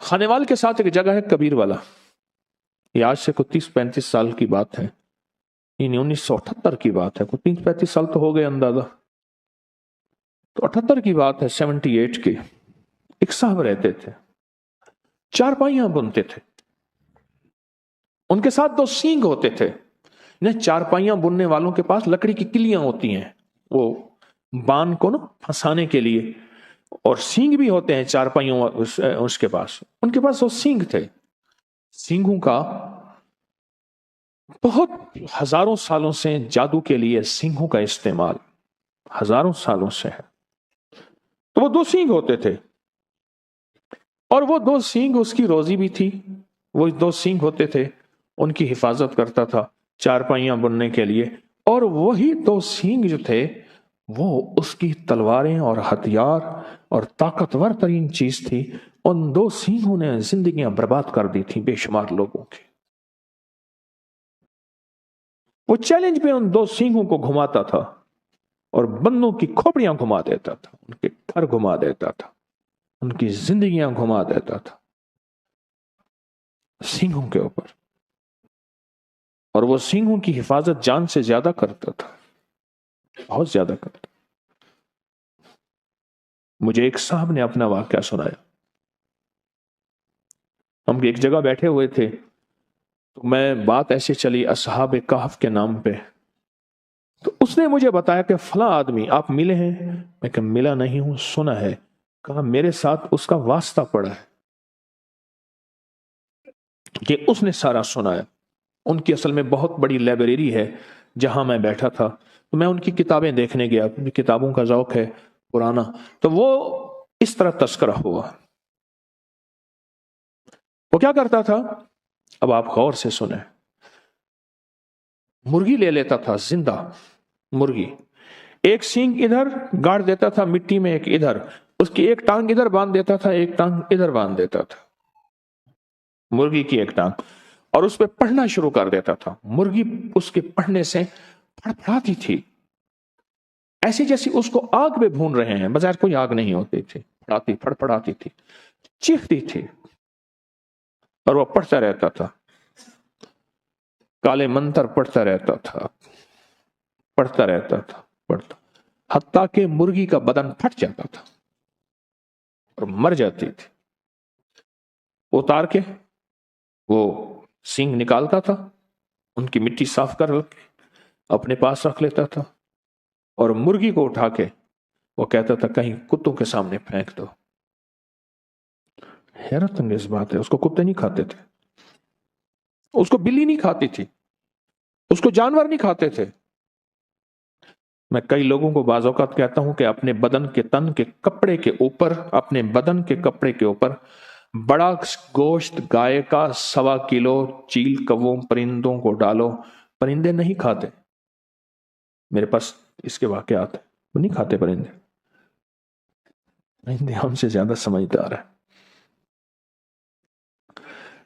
खानेवाल के साथ एक जगह है कबीर वाला, ये आज से कुछ 30-35 साल की बात है, ये 1978 की बात है, कुछ 30-35 साल तो हो गए अंदाजा। तो 78 की बात है, 78 की। एक साहब रहते थे, चारपाइयां बुनते थे, उनके साथ 2 सींग होते थे। चारपाइयां बुनने वालों के पास लकड़ी की किलियां होती हैं, वो बान को ना फंसाने के लिए, और सींग भी होते हैं चारपाइयों उसके पास, उनके पास वो सींग थे। सींगों का बहुत हजारों सालों से जादू के लिए सींगों का इस्तेमाल हजारों सालों से है। तो वो 2 सींग होते थे, और वो 2 सींग उसकी रोजी भी थी। वो 2 सींग होते थे, उनकी हिफाजत करता था चारपाइयां बुनने के लिए, और वही 2 सींग जो थे वो उसकी तलवारें और हथियार और ताकतवर तरीन चीज थी। उन 2 सींगों ने जिंदगियां बर्बाद कर दी थी बेशुमार लोगों की। वो चैलेंज पे उन 2 सींगों को घुमाता था और बंदों की खोपड़ियां घुमा देता था, उनके घर घुमा देता था, उनकी जिंदगियां घुमा देता था सींगों के ऊपर। और वो सींगों की हिफाजत जान से ज्यादा करता था, बहुत ज्यादा करता। मुझे एक साहब ने अपना वाकया सुनाया। हम एक जगह बैठे हुए थे, तो मैं बात ऐसे चली असहाब कहफ के नाम पे। तो उसने मुझे बताया कि फला आदमी आप मिले हैं। मैं कहा मिला नहीं हूं, सुना है। कहा मेरे साथ उसका वास्ता पड़ा है। कि उसने सारा सुनाया। उनकी असल में बहुत बड़ी लाइब्रेरी है जहां मैं बैठा था, तो मैं उनकी किताबें देखने गया, किताबों का शौक है पुराना। तो वो इस तरह तस्करा हुआ। वो क्या करता था, अब आप गौर से सुने। मुर्गी ले लेता था, जिंदा मुर्गी, एक सींग इधर गाड़ देता था मिट्टी में, एक इधर, उसकी एक टांग इधर बांध देता था, एक टांग इधर बांध देता था, मुर्गी की एक टांग, और उस पर पढ़ना शुरू कर देता था। मुर्गी उसके पढ़ने से फड़फड़ाती थी, ऐसी जैसी उसको आग में भून रहे हैं, बजाय कोई आग नहीं होती थी, फड़फड़ाती थी, चीखती थी, और वह पढ़ता रहता था, काले मंत्र पढ़ता रहता था, पढ़ता रहता था, पढ़ता, हत्ता के मुर्गी का बदन फट जाता था और मर जाती थी। उतार के वो सींग निकालता था, उनकी मिट्टी साफ कर अपने पास रख लेता था, और मुर्गी को उठा के वो कहता था कहीं कुत्तों के सामने फेंक दो। हैरत अंगेज बात है, उसको कुत्ते नहीं खाते थे, उसको बिल्ली नहीं खाती थी, उसको जानवर नहीं खाते थे। मैं कई लोगों को बाज़ औक़ात कहता हूं कि अपने बदन के तन के कपड़े के ऊपर, अपने बदन के कपड़े के ऊपर बड़ा गोश्त गाय का 1.25 किलो चील कौवों परिंदों को डालो, परिंदे नहीं खाते। मेरे पास इसके वाकयात है, वो नहीं खाते परिंदे। परिंदे हमसे ज्यादा समझदार है।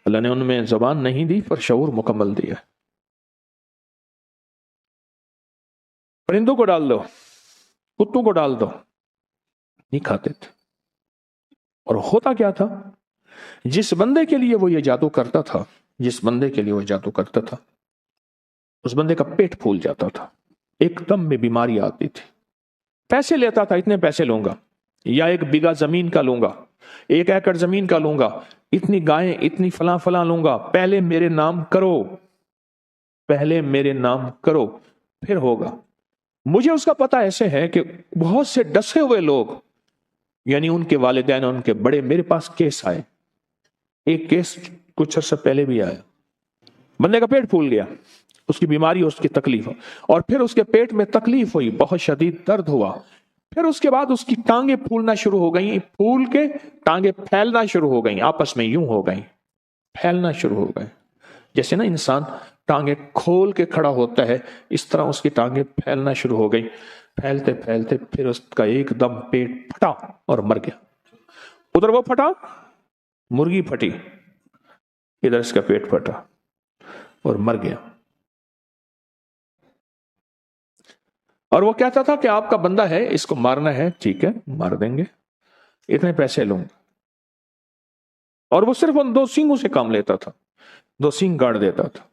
अल्लाह ने उनमें जुबान नहीं दी पर शऊर मुकम्मल दिया। परिंदों को डाल दो, कुत्तों को डाल दो, नहीं खाते थे। और होता क्या था, जिस बंदे के लिए वो ये जादू करता था, जिस बंदे के लिए वो जादू करता था, उस बंदे का पेट फूल जाता था, एकदम में बीमारी आती थी। पैसे लेता था, इतने पैसे लूंगा, या 1 बीघा जमीन का लूंगा, 1 एकड़ जमीन का लूंगा, इतनी गायें, इतनी फला फला लूंगा, पहले मेरे नाम करो, पहले मेरे नाम करो, फिर होगा। मुझे उसका पता ऐसे है कि बहुत से डसे हुए लोग, यानी उनके वालिदैन, उनके बड़े, मेरे पास केस आए। एक केस कुछ अर्सा पहले भी आया, बंदे का पेट फूल गया, उसकी बीमारी, उसकी तकलीफ, और फिर उसके पेट में तकलीफ हुई, बहुत शदीद दर्द हुआ, फिर उसके बाद उसकी टांगे फूलना शुरू हो गई, फूल के टांगे फैलना शुरू हो गई, आपस में यूं हो गई, फैलना शुरू हो गए। जैसे ना इंसान टांगे खोल के खड़ा होता है, इस तरह उसकी टांगे फैलना शुरू हो गई। फैलते फैलते फिर उसका एकदम पेट फटा और मर गया। उधर वो फटा, मुर्गी फटी, इधर इसका पेट फटा और मर गया। और वो कहता था कि आपका बंदा है, इसको मारना है, ठीक है मार देंगे, इतने पैसे लूंगा। اور وہ صرف ان 2 سینگوں سے کام لیتا تھا، 2 سینگ گاڑ دیتا تھا،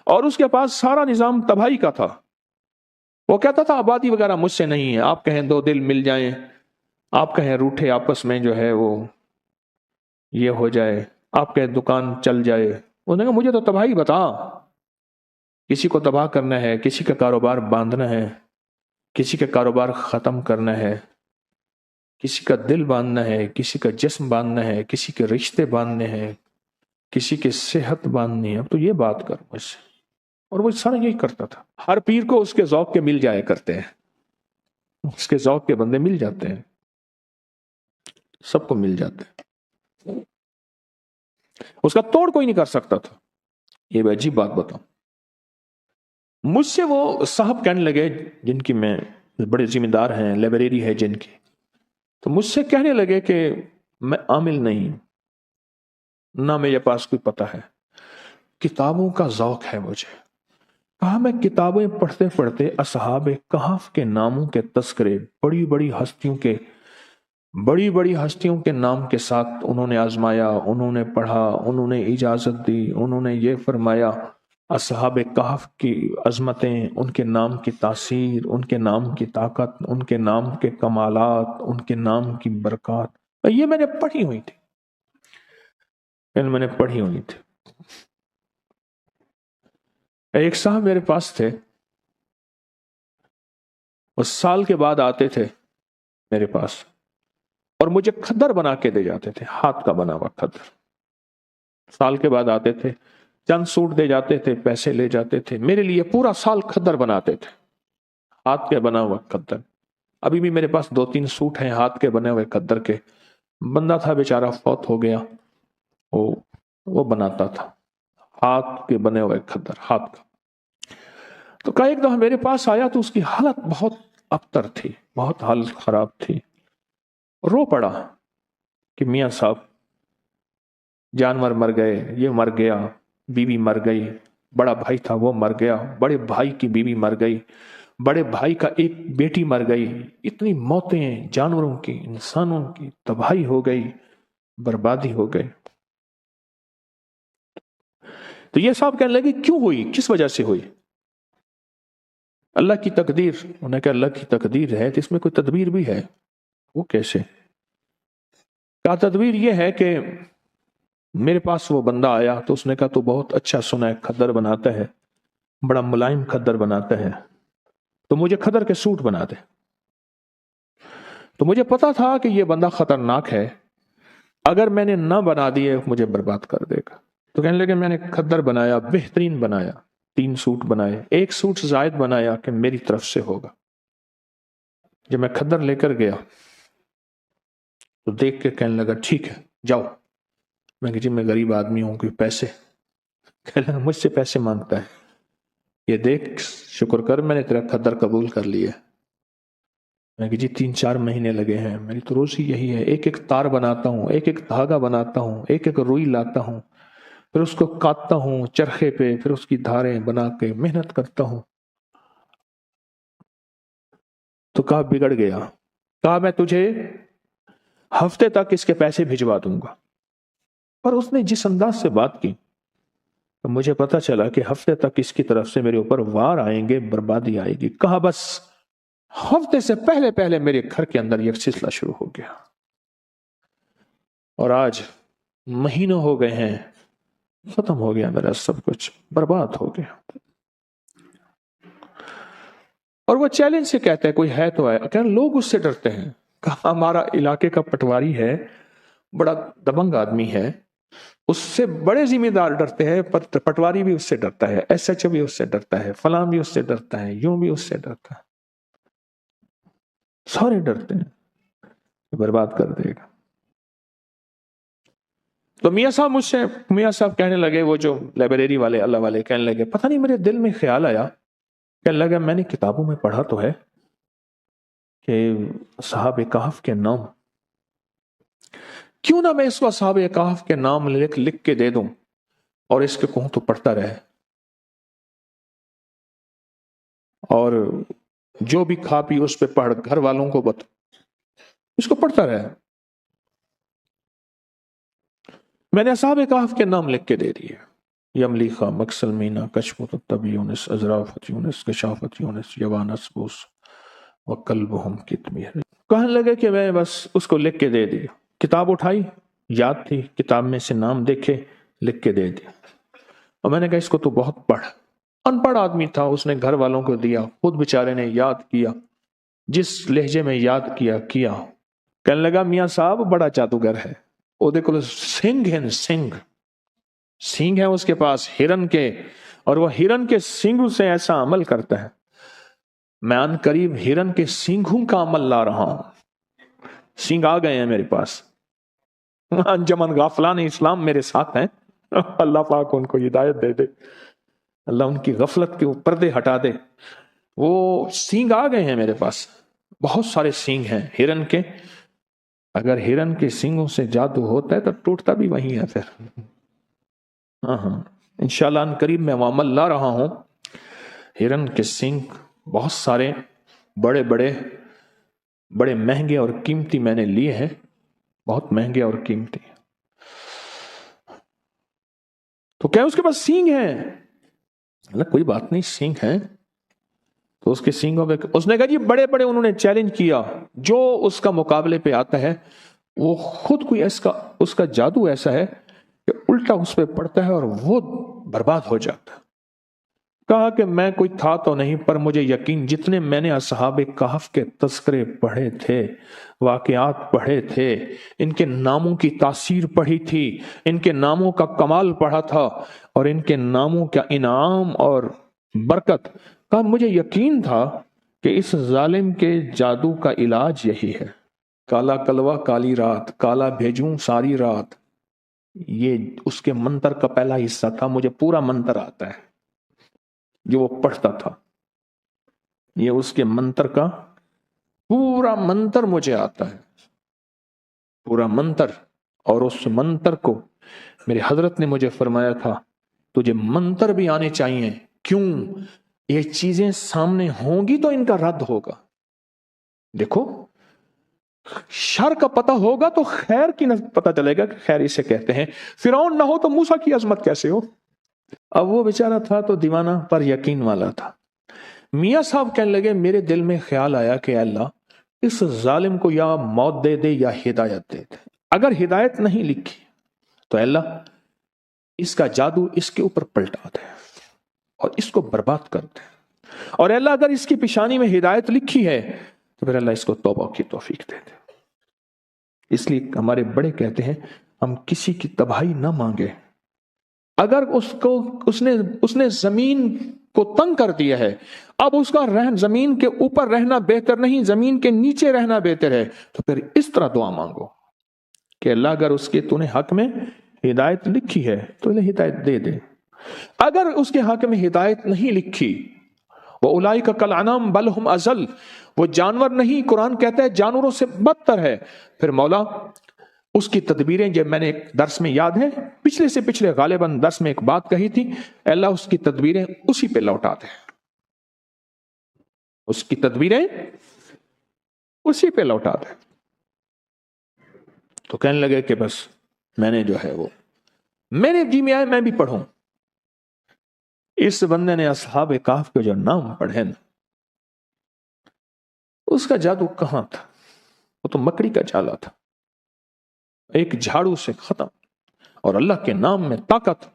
اور اس کے پاس سارا نظام تباہی کا تھا۔ وہ کہتا تھا آبادی وغیرہ مجھ سے نہیں ہے، آپ کہیں 2 دل مل جائیں، آپ کہیں روٹھے آپس میں جو ہے وہ یہ ہو جائے، آپ کہیں دکان چل جائے، انہوں نے کہا مجھے تو تباہی بتا، کسی کو تباہ کرنا ہے، کسی کا کاروبار باندھنا ہے، کسی کا کاروبار ختم کرنا ہے، کسی کا دل باندھنا ہے، کسی کا جسم باندھنا ہے، کسی کے رشتے باندھنے ہیں، کسی کی صحت باندھنی ہے، اب تو یہ بات کر مجھ سے۔ اور وہ سارا یہی کرتا تھا۔ ہر پیر کو اس کے ذوق کے مل جایا کرتے ہیں، اس کے ذوق کے بندے مل جاتے ہیں، سب کو مل جاتے ہیں، اس کا توڑ کوئی نہیں کر سکتا تھا۔ یہ بھی عجیب بات بتاؤں، مجھ سے وہ صاحب کہنے لگے جن کی میں بڑے ذمہ دار ہیں، لائبریری ہے جن کی، تو مجھ سے کہنے لگے کہ میں عامل نہیں، نہ میرے پاس کوئی پتہ ہے، کتابوں کا ذوق ہے مجھے۔ کہا میں کتابیں پڑھتے پڑھتے اصحاب کہف کے ناموں کے تذکرے، بڑی بڑی ہستیوں کے نام کے ساتھ انہوں نے آزمایا، انہوں نے پڑھا، انہوں نے اجازت دی، انہوں نے یہ فرمایا، اصحاب کہف کی عظمتیں، ان کے نام کی تاثیر، ان کے نام کی طاقت، ان کے نام کے کمالات، ان کے نام کی برکات، یہ میں نے پڑھی ہوئی تھی، ایک صاحب میرے پاس تھے، وہ سال کے بعد آتے تھے میرے پاس اور مجھے کھدر بنا کے دے جاتے تھے، ہاتھ کا بنا ہوا کھدر۔ سال کے بعد آتے تھے، چند سوٹ دے جاتے تھے، پیسے لے جاتے تھے، میرے لیے پورا سال کھدر بناتے تھے، ہاتھ کے بنا ہوا کھدر۔ ابھی بھی میرے پاس 2-3 سوٹ ہیں ہاتھ کے بنے ہوئے کھدر کے۔ بندہ تھا بیچارہ، فوت ہو گیا، وہ بناتا تھا ہاتھ کے بنے ہوئے کھدر، ہاتھ کا۔ تو کہا ایک دفعہ میرے پاس آیا تو اس کی حالت بہت ابتر تھی، بہت حالت خراب تھی، رو پڑا کہ میاں صاحب جانور مر گئے، یہ مر گیا، بیوی مر گئی، بڑا بھائی تھا وہ مر گیا، بڑے بھائی کی بیوی مر گئی، بڑے بھائی کا ایک بیٹی مر گئی، اتنی موتیں، جانوروں کی، انسانوں کی تباہی ہو گئی، بربادی ہو گئی۔ تو یہ صاحب کہنے لگے کیوں ہوئی، کس وجہ سے ہوئی؟ اللہ کی تقدیر۔ انہوں نے کہا اللہ کی تقدیر ہے تو اس میں کوئی تدبیر بھی ہے؟ وہ کیسے؟ کہا تدبیر یہ ہے کہ میرے پاس وہ بندہ آیا تو اس نے کہا تو بہت اچھا سنا ہے، کھدر بناتا ہے، بڑا ملائم کھدر بناتا ہے، تو مجھے کھدر کے سوٹ بنا دے۔ تو مجھے پتا تھا کہ یہ بندہ خطرناک ہے، اگر میں نے نہ بنا دیے مجھے برباد کر دے گا۔ تو کہنے لگے میں نے کھدر بنایا، بہترین بنایا، 3 سوٹ بنائے، 1 سوٹ زائد بنایا کہ میری طرف سے ہوگا۔ جب میں کھدر لے کر گیا تو دیکھ کے کہنے لگا ٹھیک ہے جاؤ۔ میں کہ جی میں غریب آدمی ہوں، کوئی پیسے؟ کہنے لگا مجھ سے پیسے مانگتا ہے، یہ دیکھ شکر کر میں نے تیرا کھدر قبول کر لیا۔ میں کہ جی 3-4 مہینے لگے ہیں، میری تو روزی یہی ہے، ایک تار بناتا ہوں، ایک دھاگا بناتا ہوں، ایک روئی لاتا ہوں، پھر اس کو کاٹتا ہوں چرخے پہ، پھر اس کی دھاریں بنا کے محنت کرتا ہوں۔ تو کہا بگڑ گیا، کہا میں تجھے ہفتے تک اس کے پیسے بھجوا دوں گا۔ پر اس نے جس انداز سے بات کی تو مجھے پتا چلا کہ ہفتے تک اس کی طرف سے میرے اوپر وار آئیں گے، بربادی آئے گی۔ کہا بس ہفتے سے پہلے میرے گھر کے اندر یہ سلسلہ شروع ہو گیا، اور آج مہینوں ہو گئے ہیں، ختم ہو گیا، میرا سب کچھ برباد ہو گیا۔ اور وہ چیلنج سے کہتے ہیں کوئی ہے تو ہے، کہ لوگ اس سے ڈرتے ہیں۔ کہا ہمارا علاقے کا پٹواری ہے، بڑا دبنگ آدمی ہے، اس سے بڑے ذمہ دار ڈرتے ہیں، پٹواری بھی اس سے ڈرتا ہے، ایس ایچ او بھی اس سے ڈرتا ہے، فلاں بھی اس سے ڈرتا ہے، یوں بھی اس سے ڈرتا ہے، سارے ڈرتے ہیں برباد کر دے گا۔ تو میاں صاحب کہنے لگے، وہ جو لائبریری والے اللہ والے کہنے لگے، پتہ نہیں میرے دل میں خیال آیا کہ لگا میں نے کتابوں میں پڑھا تو ہے کہ صحابہ کہف کے نام، کیوں نہ میں اس کو صحابہ کہف کے نام لکھ کے دے دوں اور اس کے کہوں تو پڑھتا رہے، اور جو بھی کھا پی اس پہ پڑھ، گھر والوں کو اس کو پڑھتا رہے۔ मैंने असहाब कहफ के नाम लिख के दे दिए, यमलीखा, मकसलमीना, कशफत तबी यूनिस, अजराफत यूनिस, कशाफत यूनिस, यवानस बूस व कल्बुहुम कितमीर। कहने लगे कि मैं बस उसको लिख के दे दिया। किताब उठाई, याद थी, किताब में से नाम देखे, लिख के दे दिया। और मैंने कहा इसको तो बहुत पढ़। अनपढ़ आदमी था, उसने घर वालों को दिया, खुद बेचारे ने याद किया, जिस लहजे में याद किया किया। कहने लगा मियाँ साहब बड़ा जादूगर है, ओदे को सिंह है, सिंह है उसके पास हिरन के, और वह हिरन के सिंह से ऐसा अमल करता है। मैं अन करीब हिरन के सिंहों का अमल ला रहा हूं। सिंह आ गए हैं मेरे पास। अंजमन गाफलान इस्लाम मेरे साथ हैं। अल्लाह पाक उनको हिदायत दे दे, अल्लाह उनकी गफलत के पर्दे हटा दे। वो सिंह आ गए हैं मेरे पास, बहुत सारे सिंह हैं हिरन के। अगर हिरन के सिंगों से जादू होता है तो टूटता भी वही है फिर। हाँ, इंशाल्लाह करीब मैं अमल ला रहा हूं। हिरन के सिंग बहुत सारे, बड़े बड़े, बड़े महंगे और कीमती मैंने लिए हैं, बहुत महंगे और कीमती। तो क्या उसके पास सींग है? कोई बात नहीं, सींग है तो उसके सींगों पे, उसने कहा जी बड़े बड़े, उन्होंने चैलेंज किया, जो उसका मुकाबले पे आता है वो खुद कोई ऐसा, उसका जादू ऐसा है कि उल्टा उस पे पड़ता है और वो बर्बाद हो जाता है। कहा कि मैं कोई था तो नहीं, पर मुझे यकीन, जितने मैंने असहाब कहफ के तस्करे पढ़े थे, वाकयात पढ़े थे, इनके नामों की तासीर पढ़ी थी, इनके नामों का कमाल पढ़ा था और इनके नामों का इनाम और बरकत का मुझे यकीन था कि इस जालिम के जादू का इलाज यही है। काला कलवा काली रात, काला भेजूं सारी रात, ये उसके मंत्र का पहला हिस्सा था। मुझे पूरा मंत्र आता है जो वो पढ़ता था, ये उसके मंत्र का पूरा मंत्र मुझे आता है, पूरा मंत्र। और उस मंत्र को मेरे हजरत ने मुझे फरमाया था तुझे मंत्र भी आने चाहिए। क्यों? ये चीजें सामने होंगी तो इनका रद्द होगा। देखो, शर का पता होगा तो खैर की पता चलेगा कि खैर इसे कहते हैं। फिरौन ना हो तो मूसा की अजमत कैसे हो? अब वो बेचारा था तो दीवाना पर यकीन वाला था। मियाँ साहब कहने लगे मेरे दिल में ख्याल आया कि अल्लाह इस जालिम को या मौत दे दे या हिदायत दे दे। अगर हिदायत नहीं लिखी तो अल्लाह इसका जादू इसके ऊपर पलटा दे और इसको बर्बाद कर दे। और अल्लाह अगर इसकी पेशानी में हिदायत लिखी है तो फिर अल्लाह इसको तौबा की तौफीक दे दे। इसलिए हमारे बड़े कहते हैं हम किसी की तबाही ना मांगे। अगर उसको उसने जमीन को तंग कर दिया है, अब उसका जमीन के ऊपर रहना बेहतर नहीं, जमीन के नीचे रहना बेहतर है, तो फिर इस तरह दुआ मांगो कि अल्लाह अगर उसके तूने हक में हिदायत लिखी है तो इन्हें हिदायत दे दे। अगर उसके हक में हिदायत नहीं लिखी, वो उलाई का कल अनाम बल हुम अजल, वो जानवर नहीं, कुरान कहता है जानवरों से बदतर है, फिर मौला उसकी तदबीरें, जब मैंने एक दर्स में याद है, पिछले से पिछले गालिबन दर्स में एक बात कही थी, अल्लाह उसकी तदबीरें उसी पे लौटा दे, उसकी तदबीरें उसी पे लौटा दे। तो कहने लगे कि बस मैंने जो है वो मेरे जी में आए मैं भी पढ़ूं। इस बंदे ने असहाब कहफ के जो नाम पढ़े ना, उसका जादू कहां था? वो तो मकड़ी का जाला था, एक झाड़ू से खत्म। और अल्लाह के नाम में ताकत।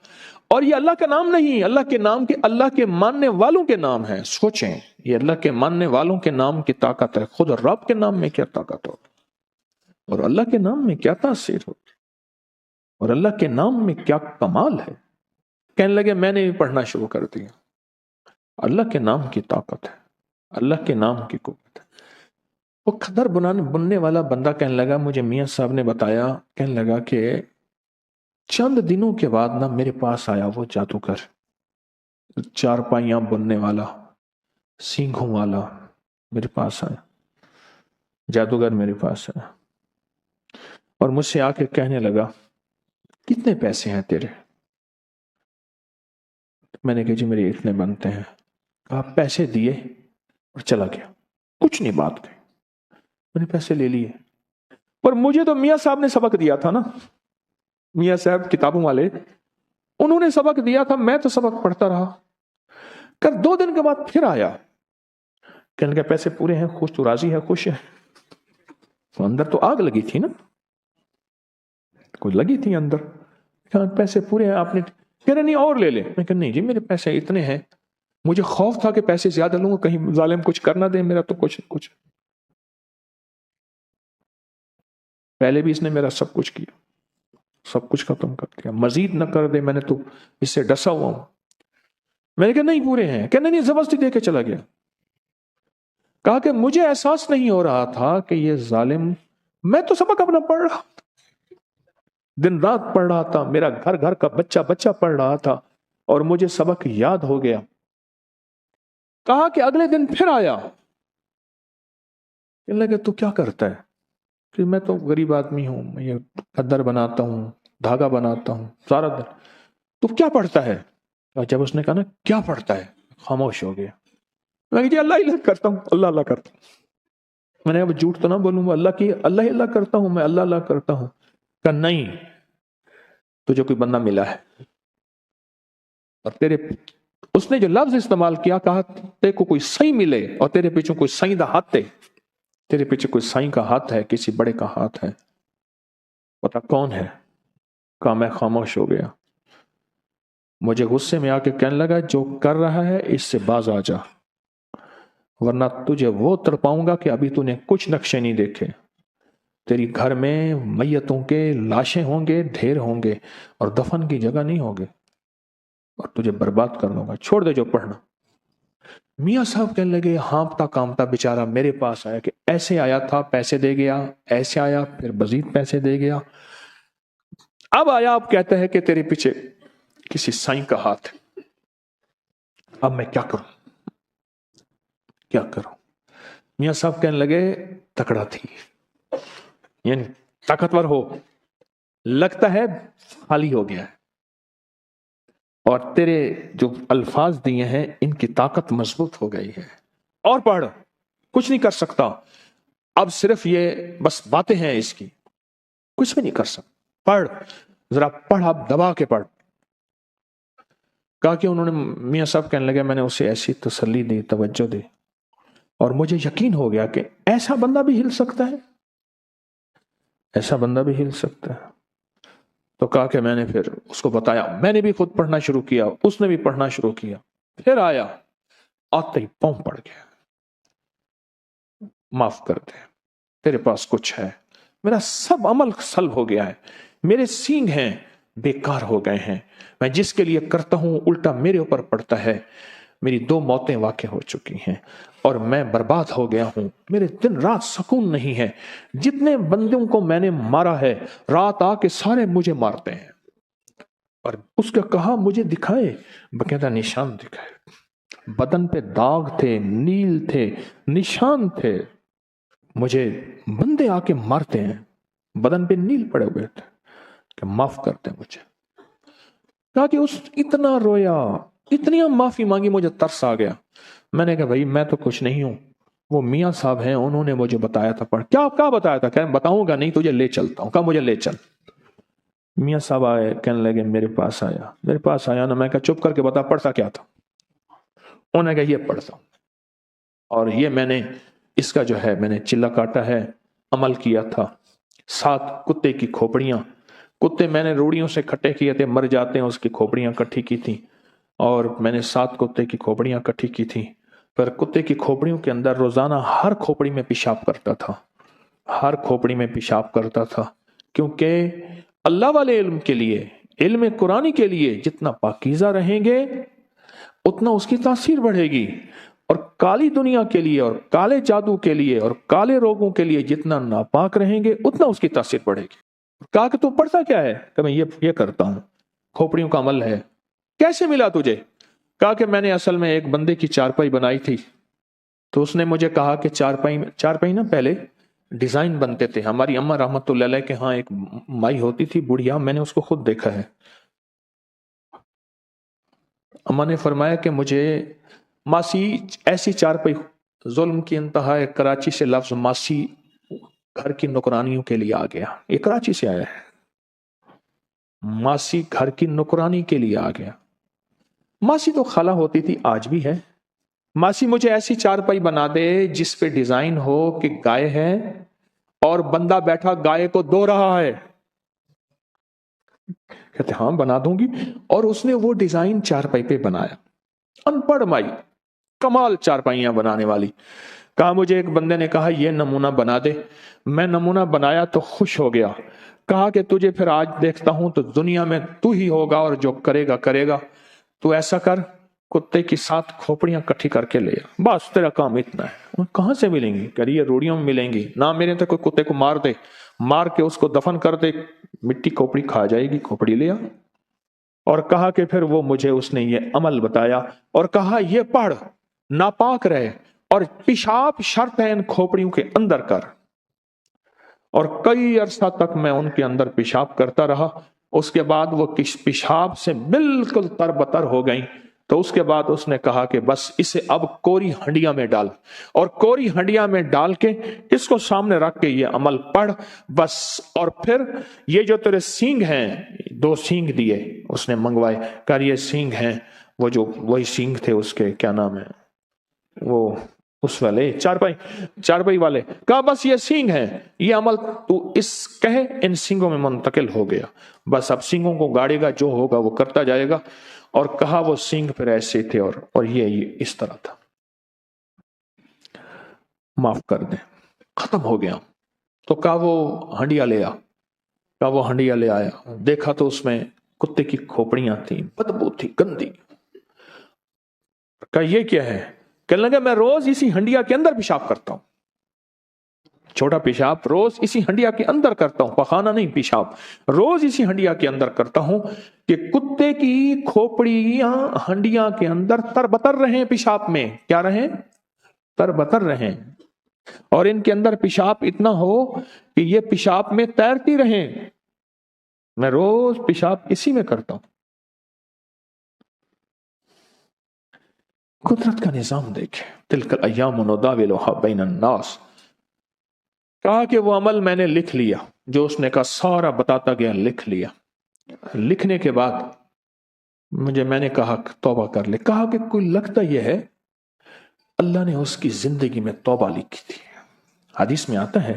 और ये अल्लाह का नाम नहीं, अल्लाह के नाम के, अल्लाह के मानने वालों के नाम है। सोचें, ये अल्लाह के मानने वालों के नाम की ताकत है। खुद रब के नाम में क्या ताकत होगी और अल्लाह के नाम में क्या तासीर होगी और अल्लाह के नाम में क्या कमाल है। कहने लगे मैंने भी पढ़ना शुरू कर दिया। अल्लाह के नाम की ताकत है, अल्लाह के नाम की कुव्वत है। वो खदर बुनने वाला बंदा कहने लगा, मुझे मियाँ साहब ने बताया, कहने लगा कि चंद दिनों के बाद ना मेरे पास आया वो जादूगर, चारपाइयां बुनने वाला, सींगों वाला मेरे पास आया, जादूगर मेरे पास आया और मुझसे आके कहने लगा कितने पैसे हैं तेरे? मैंने कहा जी मेरे इतने बनते हैं। आप पैसे दिए और चला गया, कुछ नहीं बात कही। मैंने पैसे ले लिए, पर मुझे तो मियाँ साहब ने सबक दिया था ना, मियाँ साहब किताबों वाले, उन्होंने सबक दिया था, मैं तो सबक पढ़ता रहा। कर 2 दिन के बाद फिर आया, कहने लगा पैसे पूरे हैं, खुश तो राजी है, खुश है। तो अंदर तो आग लगी थी ना, कोई लगी थी अंदर। कहा पैसे पूरे हैं आपने, कह रहे नहीं और ले ले। मैं कहा नहीं जी मेरे पैसे इतने हैं, मुझे खौफ था कि पैसे ज्यादा लूंगा कहीं जालिम कुछ कर ना दे, मेरा तो कुछ। पहले भी इसने मेरा सब कुछ किया, सब कुछ खत्म कर दिया, मजीद न कर दे, मैंने तो इससे डसा हुआ हूं। मैंने कहा नहीं पूरे हैं, कहना नहीं जबरदस्ती दे के चला गया। कहा कि मुझे एहसास नहीं हो रहा था कि ये जालिम, मैं तो सबक अपना पढ़ रहा, दिन रात पढ़ रहा था, मेरा घर घर का बच्चा बच्चा पढ़ रहा था, और मुझे सबक याद हो गया। कहा कि अगले दिन फिर आया, कहने लगे तू क्या करता है? कि मैं तो गरीब आदमी हूं, मैं ये खद्दर बनाता हूं, धागा बनाता हूं सारा दिन। तू क्या पढ़ता है? और जब उसने कहा ना क्या पढ़ता है, खामोश हो गया। मैं जी अल्लाह अल्लाह करता हूँ, अल्लाह अल्लाह करता हूँ। मैंने अब झूठ तो ना बोलूंगा, अल्लाह की अल्लाह अल्लाह करता हूँ, मैं अल्लाह अल्लाह करता हूँ। कहा नहीं, तुझे कोई बंदा मिला है और तेरे, उसने जो लफ्ज इस्तेमाल किया, कहा तेरे को कोई सही मिले और तेरे पीछे कोई सही दा हाथ है, तेरे पीछे कोई साईं का हाथ है, किसी बड़े का हाथ है, पता कौन है? कहा मैं खामोश हो गया। मुझे गुस्से में आके कहने लगा जो कर रहा है इससे बाज आ जा, वरना तुझे वो तड़पाऊंगा कि अभी तूने कुछ नक्शे नहीं देखे। तेरी घर में मैयतों के लाशें होंगे, ढेर होंगे, और दफन की जगह नहीं होगी, और तुझे बर्बाद कर दूंगा, छोड़ दे जो पढ़ना। मियाँ साहब कहने लगे, हाँफता कामता बेचारा मेरे पास आया कि ऐसे आया था पैसे दे गया, ऐसे आया फिर मजीद पैसे दे गया, अब आया अब कहता है कि तेरे पीछे किसी साईं का हाथ है। अब मैं क्या करूं, क्या करूं? मियाँ साहब कहने लगे तकड़ा थी, यानी ताकतवर हो, लगता है खाली हो गया है, और तेरे जो अल्फाज दिए हैं इनकी ताकत मजबूत हो गई है, और पढ़, कुछ नहीं कर सकता, अब सिर्फ ये बस बातें हैं इसकी, कुछ भी नहीं कर सकता, पढ़, जरा पढ़, अब दबा के पढ़। कहा कि उन्होंने, मियाँ साहब कहने लगे मैंने उसे ऐसी तसल्ली दी, तवज्जो दी, और मुझे यकीन हो गया कि ऐसा बंदा भी हिल सकता है, ऐसा बंदा भी हिल सकता है। तो कहा कि मैंने फिर उसको बताया, मैंने भी खुद पढ़ना शुरू किया, उसने भी पढ़ना शुरू किया। फिर आया, आते ही पांव पड़ गया, माफ कर दे, तेरे पास कुछ है, मेरा सब अमल सल्ब हो गया है, मेरे सींग हैं बेकार हो गए हैं, मैं जिसके लिए करता हूं उल्टा मेरे ऊपर पड़ता है, मेरी 2 मौतें वाक़ई हो चुकी हैं और मैं बर्बाद हो गया हूं, मेरे दिन रात सुकून नहीं है, जितने बंदों को मैंने मारा है रात आके सारे मुझे मारते हैं। और उसका कहा मुझे दिखाए, बकायदा निशान दिखाए, बदन पे दाग थे, नील थे, निशान थे, मुझे बंदे आके मारते हैं, बदन पे नील पड़े हुए थे, कि माफ करते मुझे। कहा कि उस इतना रोया, इतनी माफी मांगी, मुझे तरस आ गया। मैंने कहा भाई मैं तो कुछ नहीं हूं, वो मियाँ साहब हैं, उन्होंने मुझे बताया था पढ़। क्या बताया था? कह बताऊंगा नहीं, तुझे ले चलता हूं। कहा मुझे ले चल। मियाँ साहब आए, कहने लगे मेरे पास आया ना, मैं कहा चुप करके बता पढ़ता क्या था। उन्होंने कहा ये पढ़ता, और ये मैंने इसका जो है मैंने चिल्ला काटा है, अमल किया था। 7 कुत्ते की खोपड़ियां, कुत्ते मैंने रूढ़ियों से इकट्ठे किए थे, मर जाते हैं, उसकी खोपड़ियां इकट्ठी की थी, और मैंने 7 कुत्ते की खोपड़ियां इकट्ठी की थी। पर कुत्ते की खोपड़ियों के अंदर रोजाना हर खोपड़ी में पेशाब करता था, हर खोपड़ी में पेशाब करता था, क्योंकि अल्लाह वाले इल्म के लिए, इल्म कुरानी के लिए जितना पाकीज़ा रहेंगे उतना उसकी तासीर बढ़ेगी, और काली दुनिया के लिए और काले जादू के लिए और काले रोगों के लिए जितना नापाक रहेंगे उतना उसकी तासीर बढ़ेगी। कहा कि तू पढ़ता क्या है? कि मैं ये करता हूं, खोपड़ियों का अमल है। कैसे मिला तुझे? कहा कि मैंने असल में एक बंदे की चारपाई बनाई थी, तो उसने मुझे कहा कि चारपाई ना पहले डिजाइन बनते थे, हमारी अम्मा रहमतुल्लाह अलैह के यहाँ एक माई होती थी बुढ़िया, मैंने उसको खुद देखा है। अम्मा ने फरमाया कि मुझे मासी ऐसी चारपाई, जुल्म की इंतहा है, कराची से लफ्ज मासी घर की नौकरानियों के लिए आ गया, ये कराची से आया है। मासी घर की नौकरानी के लिए आ गया। मासी तो खाला होती थी, आज भी है। मासी मुझे ऐसी चारपाई बना दे जिस पे डिजाइन हो कि गाय है और बंदा बैठा गाय को दो रहा है। कहते हाँ बना दूंगी। और उसने वो डिजाइन चारपाई पे बनाया। अनपढ़ माई, कमाल चारपाइयां बनाने वाली। कहा मुझे एक बंदे ने कहा ये नमूना बना दे। मैं नमूना बनाया तो खुश हो गया। कहा कि तुझे फिर आज देखता हूं तो दुनिया में तू ही होगा और जो करेगा करेगा। तू ऐसा कर, कुत्ते की 7 खोपड़ियां इकट्ठी करके ले आ, बस तेरा काम इतना है। कहां से मिलेंगी? कह ये रोड़ियों में मिलेंगी ना, मेरे तो कोई कुत्ते को मार दे, मार के उसको दफन कर दे, मिट्टी खोपड़ी खा जाएगी, खोपड़ी ले आ। और कहा कि फिर वो मुझे उसने ये अमल बताया और कहा ये पढ़, नापाक रहे और पेशाब शर्त है इन खोपड़ियों के अंदर कर। और कई अरसा तक मैं उनके अंदर पेशाब करता रहा। उसके बाद वो किस पेशाब से बिल्कुल तरबतर हो गई। तो उसके बाद उसने कहा कि बस इसे अब कोरी हंडिया में डाल, और कोरी हंडिया में डाल के इसको सामने रख के ये अमल पढ़ बस। और फिर ये जो तेरे सींग हैं, 2 सींग दिए उसने मंगवाए, कर ये सींग हैं वो जो वही सींग थे उसके, क्या नाम है वो, उस वाले चारपाई वाले। कहा बस ये सींग है, ये अमल तू इस कहे इन सींगों में मुंतकिल हो गया, बस अब सींगों को गाड़ेगा, जो होगा वो करता जाएगा। और कहा वो सींग फिर ऐसे थे और ये इस तरह था। माफ कर दें, खत्म हो गया। तो कहा वो हंडिया ले आ। कहा वो हंडिया ले आया, देखा तो उसमें कुत्ते की खोपड़ियां थी, बदबू थी, गंदी। कहा ये क्या है? कहने लगा मैं रोज इसी हंडिया के अंदर पेशाब करता हूं, छोटा पेशाब रोज इसी हंडिया के अंदर करता हूं, पखाना नहीं पेशाब, रोज इसी हंडिया के अंदर करता हूं कि कुत्ते की खोपड़ियां हंडिया के अंदर तरबतर रहे, पेशाब में क्या रहे? तरबतर रहे। और इनके अंदर पेशाब इतना हो कि ये पेशाब में तैरती रहे। मैं रोज पेशाब इसी में करता हूं। कुदरत का निजाम देखे, तिलकल अय्याम नुदाविलुहा बैनन्नास। कहा कि वो अमल मैंने लिख लिया, जो उसने कहा सारा बताता गया, लिख लिया। लिखने के बाद मैंने कहा तौबा कर ले। कहा कि कोई लगता यह है अल्लाह ने उसकी जिंदगी में तौबा लिखी थी। हदीस में आता है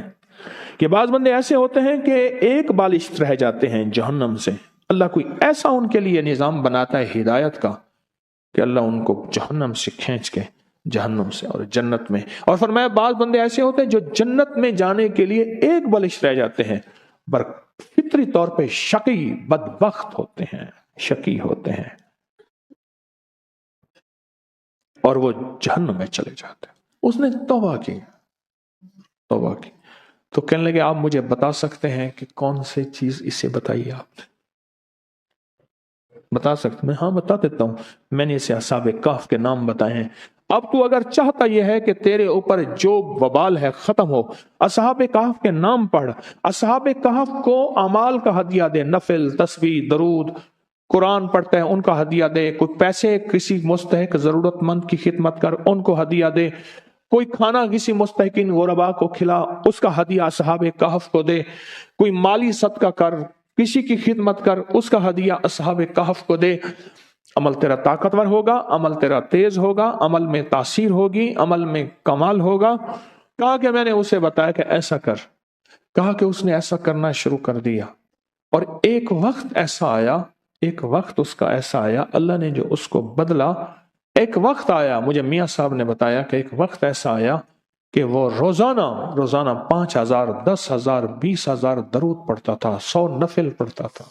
कि बाज बंदे ऐसे होते हैं कि एक बालिश रह जाते हैं जहन्नम से। अल्लाह कोई ऐसा उनके लिए निजाम बनाता है हिदायत का कि अल्लाह उनको जहन्नम से खींच के जहन्नम से और जन्नत में। और फरमाया बाज बंदे ऐसे होते हैं जो जन्नत में जाने के लिए एक बलिश रह जाते हैं, पर फितरी तौर पे शकी बदबख्त होते हैं, शकी होते हैं और वो जहन्नम में चले जाते हैं। उसने तौबा की। तो कहने लगे आप मुझे बता सकते हैं कि कौन सी चीज इसे बताइए, आप बता सकते? मैं हाँ बता देता हूं। मैंने इसे असहाबे कहफ के नाम बताए हैं। अब तू अगर चाहता यह है कि तेरे ऊपर जो वबाल है खत्म हो, असहाबे कहफ के नाम पढ़, असहाबे कहफ को अमाल का हदिया दे, नफिल, तस्बीह, दरूद, कुरान पढ़ते हैं उनका हदिया दे, कोई पैसे किसी मुस्तहिक जरूरतमंद की खिदमत कर उनको हदिया दे, कोई खाना किसी मुस्तहिकिन गुरबा को खिला उसका हदिया असहाबे कहफ को दे, कोई माली सदका कर, किसी की खिदमत कर उसका हदिया असहाबे कहफ को दे। अमल तेरा ताकतवर होगा, अमल तेरा तेज होगा, अमल में तासीर होगी, अमल में कमाल होगा। कहा कि मैंने उसे बताया कि ऐसा कर। कहा कि उसने ऐसा करना शुरू कर दिया। और एक वक्त ऐसा आया, एक वक्त उसका ऐसा आया, अल्लाह ने जो उसको बदला। एक वक्त आया, मुझे मियाँ साहब ने बताया कि एक वक्त ऐसा आया कि वो रोजाना 5,000, 10,000, 20,000 दरूद पढ़ता था, 100 नफिल पढ़ता था।